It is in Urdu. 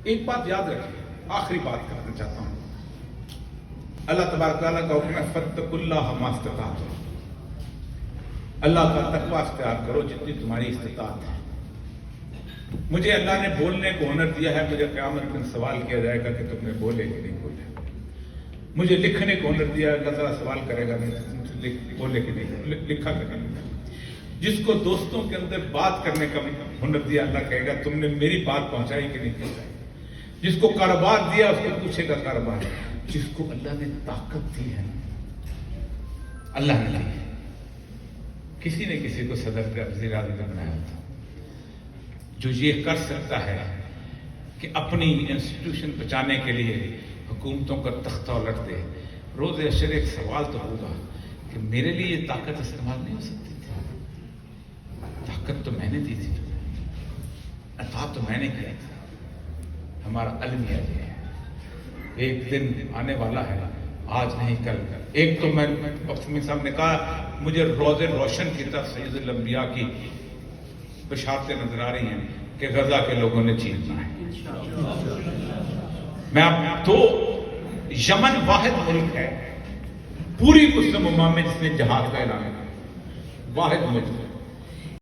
ایک بات یاد رکھیں، آخری بات کرنا چاہتا ہوں، اللہ تبارک تعالیٰ کا حکم ہے فاتقوا اللہ ما استطعتم، اللہ کا تقوی اختیار کرو جتنی تمہاری استطاعت ہے۔ مجھے اللہ نے بولنے کو ہنر دیا ہے، مجھے قیامت میں سوال کیا جائے گا کہ تم نے بولے کہ نہیں بولے۔ مجھے لکھنے کو ہنر دیا ہے، اللہ تعالیٰ سوال کرے گا بولے کہ نہیں لکھا کہ نہیں۔ جس کو دوستوں کے اندر بات کرنے کا ہنر دیا، اللہ کہے گا تم نے میری بات پہنچائی کہ نہیں پہنچائی۔ جس کو کاروبار دیا اس کو پوچھے گا کاروبار۔ جس کو اللہ نے طاقت دی ہے، اللہ نے دی، کسی نے کسی کو صدر کا وزیر اعظم بنایا ہوتا، جو یہ کر سکتا ہے کہ اپنی انسٹیٹیوشن بچانے کے لیے حکومتوں کا تختہ الٹ دے۔ روز حشر ایک سوال تو ہوگا کہ میرے لیے یہ طاقت استعمال نہیں ہو سکتی تھی؟ طاقت تو میں نے دی تھی تمہیں، عطا تو میں نے کیا تھا۔ ہمارا المیہ یہ ہے، ایک دن آنے والا ہے، آج نہیں کل۔ ایک تو میں اپنے صاحب نے کہا مجھے روز روشن کی طرف سید الانبیاء کی بشارتیں نظر آ رہی ہیں کہ غزہ کے لوگوں نے جیتنا ہے۔ میں اب تو یمن واحد ملک ہے پوری مسلم امہ میں جس نے جہاد کا اعلان کیا، واحد ملک۔